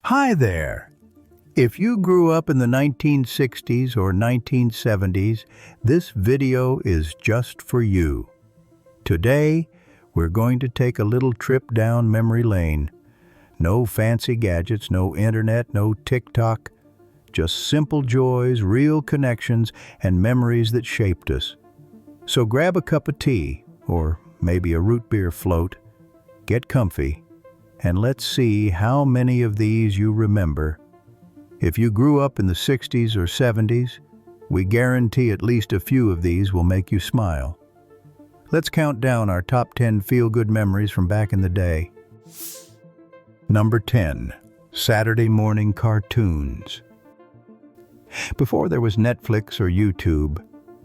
Hi there! If you grew up in the 1960s or 1970s, this video is just for you. Today, we're going to take a little trip down memory lane. No fancy gadgets, no internet, no TikTok. Just simple joys, real connections, and memories that shaped us. So grab a cup of tea, or maybe a root beer float, get comfy, and let's see how many of these you remember. If you grew up in the 60s or 70s, we guarantee at least a few of these will make you smile. Let's count down our top 10 feel-good memories from back in the day. Number 10. Saturday morning cartoons. Before there was Netflix or YouTube,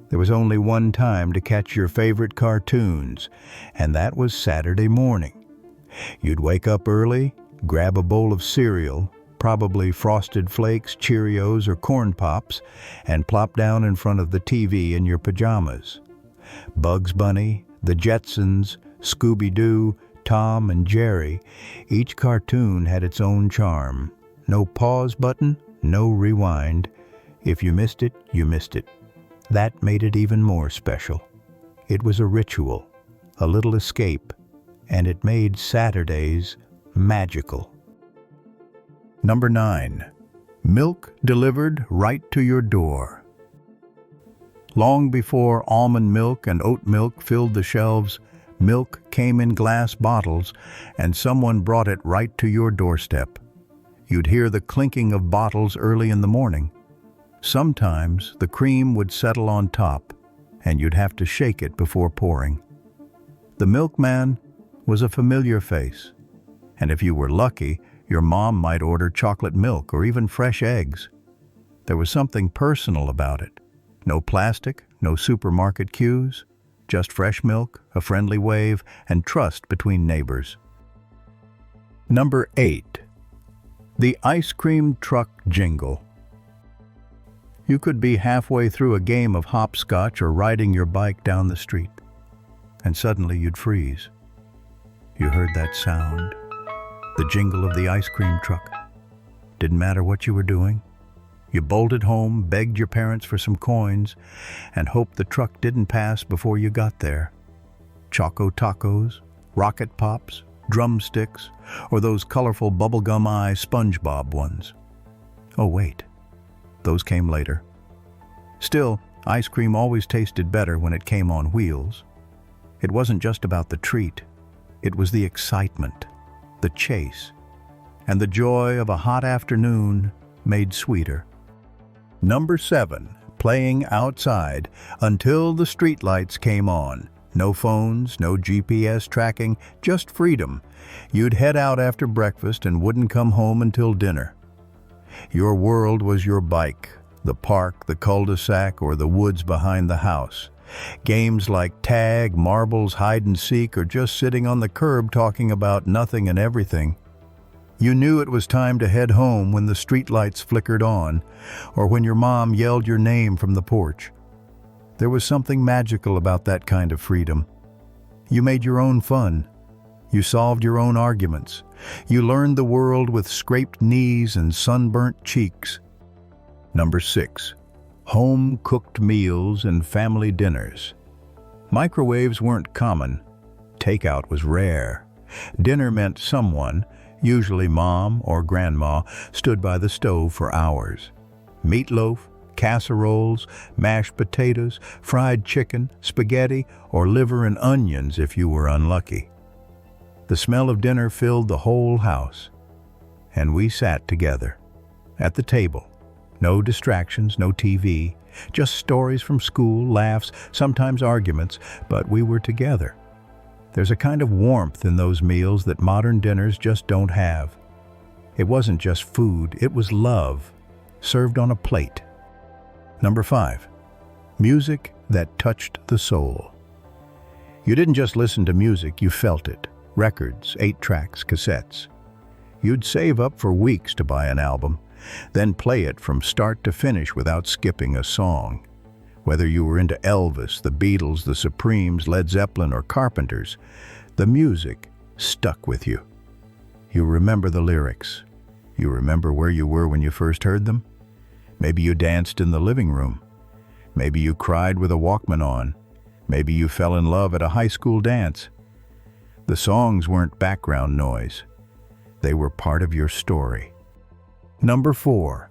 there was only one time to catch your favorite cartoons, and that was Saturday morning. You'd wake up early, grab a bowl of cereal, probably Frosted Flakes, Cheerios, or Corn Pops, and plop down in front of the TV in your pajamas. Bugs Bunny, the Jetsons, Scooby Doo, Tom and Jerry, each cartoon had its own charm. No pause button, no rewind. If you missed it, you missed it. That made it even more special. It was a ritual, a little escape, and it made Saturdays magical. Number 9. Milk delivered right to your door. Long before almond milk and oat milk filled the shelves, milk came in glass bottles, and someone brought it right to your doorstep. You'd hear the clinking of bottles early in the morning. Sometimes the cream would settle on top, and you'd have to shake it before pouring. The milkman was a familiar face, and if you were lucky, your mom might order chocolate milk or even fresh eggs. There was something personal about it. No plastic, no supermarket queues, just fresh milk, a friendly wave, and trust between neighbors. Number 8. The ice cream truck jingle. You could be halfway through a game of hopscotch or riding your bike down the street, and suddenly you'd freeze. You heard that sound, the jingle of the ice cream truck. Didn't matter what you were doing. You bolted home, begged your parents for some coins, and hoped the truck didn't pass before you got there. Choco Tacos, Rocket Pops, drumsticks, or those colorful bubblegum eye SpongeBob ones. Oh wait, those came later. Still, ice cream always tasted better when it came on wheels. It wasn't just about the treat. It was the excitement, the chase, and the joy of a hot afternoon made sweeter. Number 7. Playing outside until the streetlights came on. No phones, no GPS tracking, just freedom. You'd head out after breakfast and wouldn't come home until dinner. Your world was your bike, the park, the cul-de-sac, or the woods behind the house. Games like tag, marbles, hide and seek, or just sitting on the curb talking about nothing and everything. You knew it was time to head home when the streetlights flickered on, or when your mom yelled your name from the porch. There was something magical about that kind of freedom. You made your own fun. You solved your own arguments. You learned the world with scraped knees and sunburnt cheeks. Number 6. Home-cooked meals and family dinners. Microwaves weren't common. Takeout was rare. Dinner meant someone, usually mom or grandma, stood by the stove for hours. Meatloaf, casseroles, mashed potatoes, fried chicken, spaghetti, or liver and onions if you were unlucky. The smell of dinner filled the whole house, and we sat together at the table. No distractions, no TV, just stories from school, laughs, sometimes arguments, but we were together. There's a kind of warmth in those meals that modern dinners just don't have. It wasn't just food, it was love, served on a plate. Number 5. Music that touched the soul. You didn't just listen to music, you felt it. Records, 8-tracks, cassettes. You'd save up for weeks to buy an album, then play it from start to finish without skipping a song. Whether you were into Elvis, the Beatles, the Supremes, Led Zeppelin, or Carpenters, the music stuck with you. You remember the lyrics. You remember where you were when you first heard them? Maybe you danced in the living room. Maybe you cried with a Walkman on. Maybe you fell in love at a high school dance. The songs weren't background noise. They were part of your story. Number 4.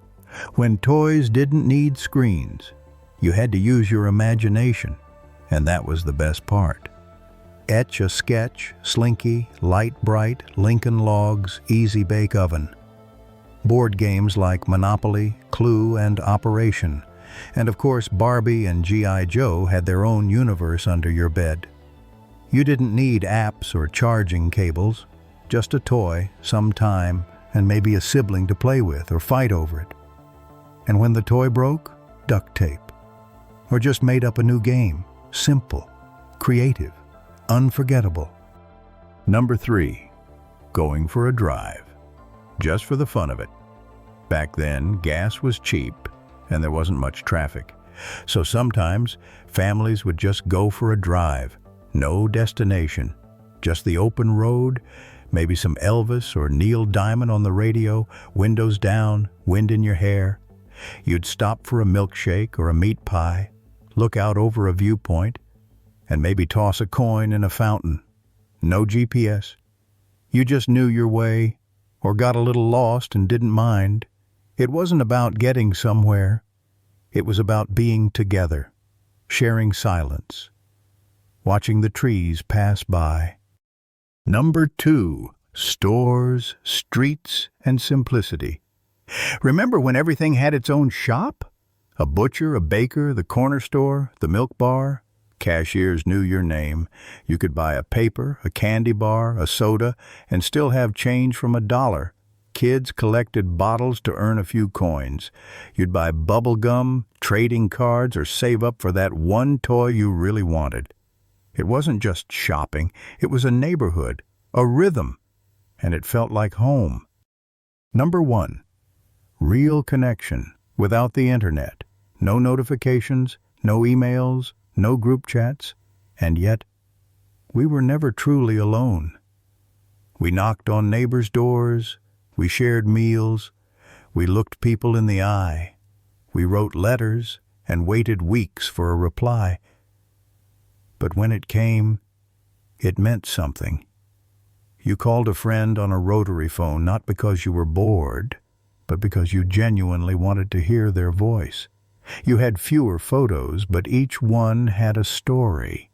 When toys didn't need screens, you had to use your imagination, and that was the best part. EtchASketch, Slinky, Lite-Brite, Lincoln Logs, Easy Bake Oven. Board games like Monopoly, Clue, and Operation. And of course, Barbie and G.I. Joe had their own universe under your bed. You didn't need apps or charging cables, just a toy, some time, and maybe a sibling to play with or fight over it. And when the toy broke, duct tape. Or just made up a new game. Simple, creative, unforgettable. Number 3. Going for a drive. Just for the fun of it. Back then, gas was cheap and there wasn't much traffic. So sometimes, families would just go for a drive. No destination, just the open road, maybe some Elvis or Neil Diamond on the radio, windows down, wind in your hair. You'd stop for a milkshake or a meat pie, look out over a viewpoint, and maybe toss a coin in a fountain. No GPS. You just knew your way, or got a little lost and didn't mind. It wasn't about getting somewhere. It was about being together, sharing silence, watching the trees pass by. Number 2. Stores, streets, and simplicity. Remember when everything had its own shop? A butcher, a baker, the corner store, the milk bar. Cashiers knew your name. You could buy a paper, a candy bar, a soda, and still have change from $1. Kids collected bottles to earn a few coins. You'd buy bubble gum, trading cards, or save up for that one toy you really wanted. It wasn't just shopping. It was a neighborhood, a rhythm, and it felt like home. Number 1. Real connection without the internet. No notifications, no emails, no group chats, and yet we were never truly alone. We knocked on neighbors' doors, we shared meals, we looked people in the eye, we wrote letters and waited weeks for a reply. But when it came, it meant something. You called a friend on a rotary phone not because you were bored, but because you genuinely wanted to hear their voice. You had fewer photos, but each one had a story.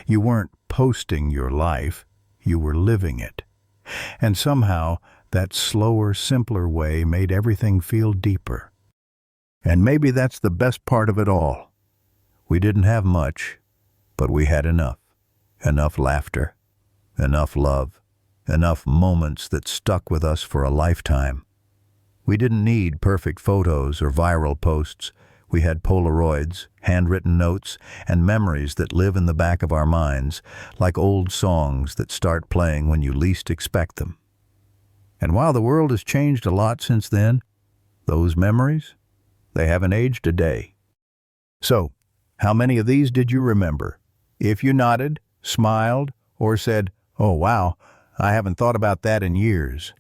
You weren't posting your life, you were living it. And somehow, that slower, simpler way made everything feel deeper. And maybe that's the best part of it all. We didn't have much, but we had enough. Enough laughter, enough love, enough moments that stuck with us for a lifetime. We didn't need perfect photos or viral posts. We had Polaroids, handwritten notes, and memories that live in the back of our minds, like old songs that start playing when you least expect them. And while the world has changed a lot since then, those memories, they haven't aged a day. So, how many of these did you remember? If you nodded, smiled, or said, "Oh wow, I haven't thought about that in years,"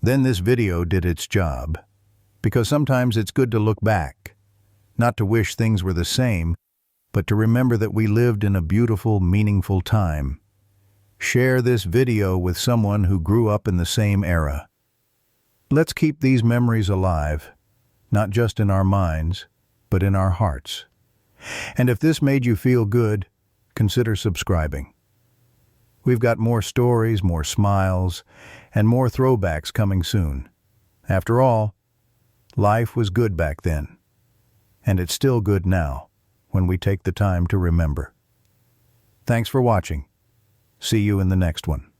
then this video did its job. Because sometimes it's good to look back, not to wish things were the same, but to remember that we lived in a beautiful, meaningful time. Share this video with someone who grew up in the same era. Let's keep these memories alive, not just in our minds, but in our hearts. And if this made you feel good, consider subscribing. We've got more stories, more smiles, and more throwbacks coming soon. After all, life was good back then, and it's still good now when we take the time to remember. Thanks for watching. See you in the next one.